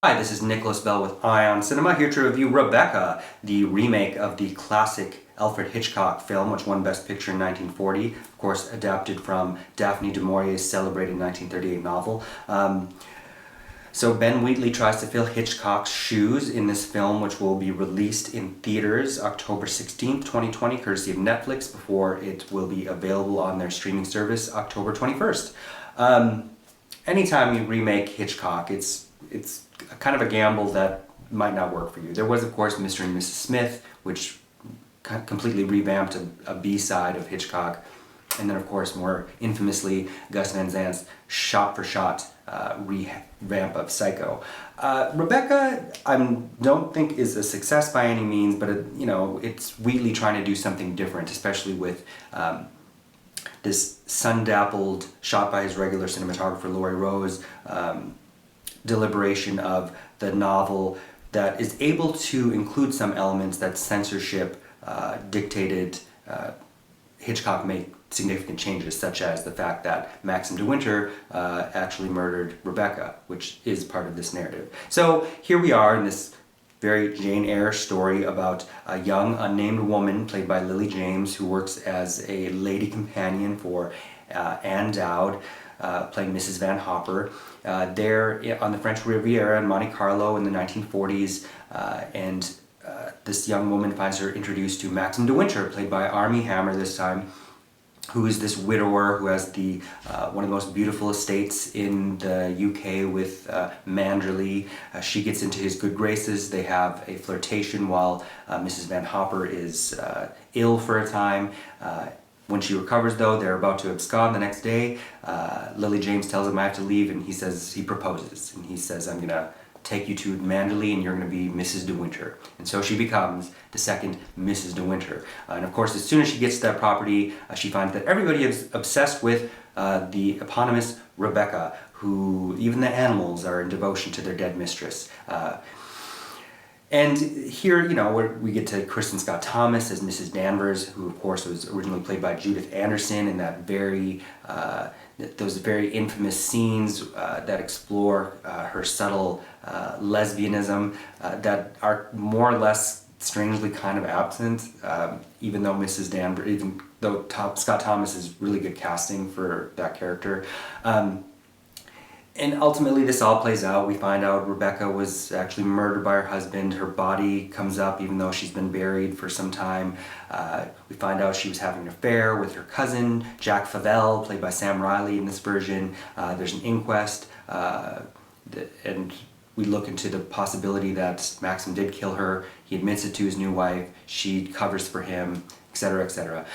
Hi, this is Nicholas Bell with Ion Cinema, here to review Rebecca, the remake of the classic Alfred Hitchcock film, which won Best Picture in 1940, of course adapted from Daphne du Maurier's celebrated 1938 novel. So Ben Wheatley tries to fill Hitchcock's shoes in this film, which will be released in theaters October 16th, 2020, courtesy of Netflix, before it will be available on their streaming service October 21st. Anytime you remake Hitchcock, it's kind of a gamble that might not work for you. There was, of course, Mr. and Mrs. Smith, which completely revamped a B-side of Hitchcock. And then, of course, more infamously, Gus Van Sant's shot-for-shot revamp of Psycho. Rebecca, I don't think is a success by any means, but it's Wheatley trying to do something different, especially with this sun-dappled, shot by his regular cinematographer Laurie Rose, deliberation of the novel that is able to include some elements that censorship dictated Hitchcock make significant changes, such as the fact that Maxim de Winter actually murdered Rebecca, which is part of this narrative. So here we are in this very Jane Eyre story about a young unnamed woman played by Lily James who works as a lady companion for Anne Dowd, playing Mrs. Van Hopper. There on the French Riviera in Monte Carlo in the 1940s, and this young woman finds her introduced to Maxim de Winter, played by Armie Hammer this time, who is this widower who has the one of the most beautiful estates in the UK with Manderley. She gets into his good graces. They have a flirtation while Mrs. Van Hopper is ill for a time. When she recovers, though, they're about to abscond the next day. Lily James tells him, "I have to leave," and he proposes, and he says, "I'm gonna take you to Manderley and you're going to be Mrs. de Winter." And so she becomes the second Mrs. de Winter. And of course, as soon as she gets to that property, she finds that everybody is obsessed with the eponymous Rebecca, who even the animals are in devotion to their dead mistress. And here, where we get to Kristin Scott Thomas as Mrs. Danvers, who of course was originally played by Judith Anderson in that those very infamous scenes that explore her subtle lesbianism that are more or less strangely kind of absent, even though Scott Thomas is really good casting for that character. And ultimately this all plays out. We find out Rebecca was actually murdered by her husband. Her body comes up even though she's been buried for some time. We find out she was having an affair with her cousin, Jack Favell, played by Sam Riley in this version. There's an inquest, and we look into the possibility that Maxim did kill her. He admits it to his new wife. She covers for him, etc., etc.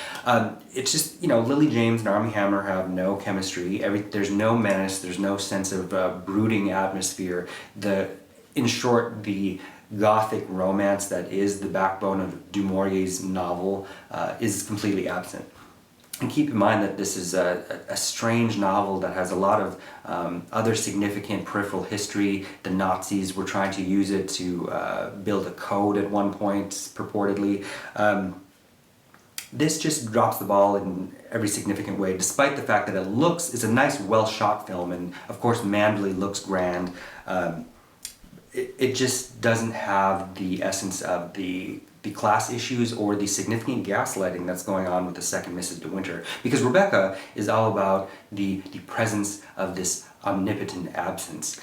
It's just, Lily James and Armie Hammer have no chemistry. There's no menace. There's no sense of brooding atmosphere. In short, the gothic romance that is the backbone of du Maurier's novel is completely absent. And keep in mind that this is a strange novel that has a lot of other significant peripheral history. The Nazis were trying to use it to build a code at one point, purportedly. This just drops the ball in every significant way, despite the fact that it's a nice, well-shot film, and of course Manderley looks grand. It just doesn't have the essence of the class issues or the significant gaslighting that's going on with the second Mrs. de Winter. Because Rebecca is all about the presence of this omnipotent absence,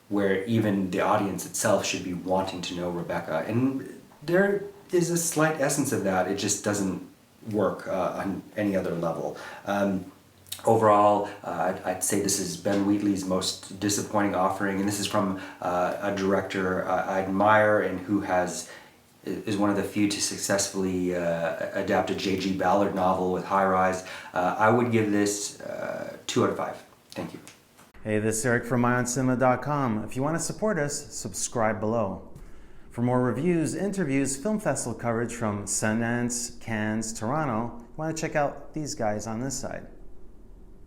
where even the audience itself should be wanting to know Rebecca. And there is a slight essence of that. It just doesn't work on any other level. Overall, I'd say this is Ben Wheatley's most disappointing offering, and this is from a director I admire and who is one of the few to successfully adapt a J.G. Ballard novel with High Rise. I would give this 2 out of 5. Thank you. Hey, this is Eric from IONCINEMA.com. If you want to support us, subscribe below. For more reviews, interviews, film festival coverage from Sundance, Cannes, Toronto, you want to check out these guys on this side.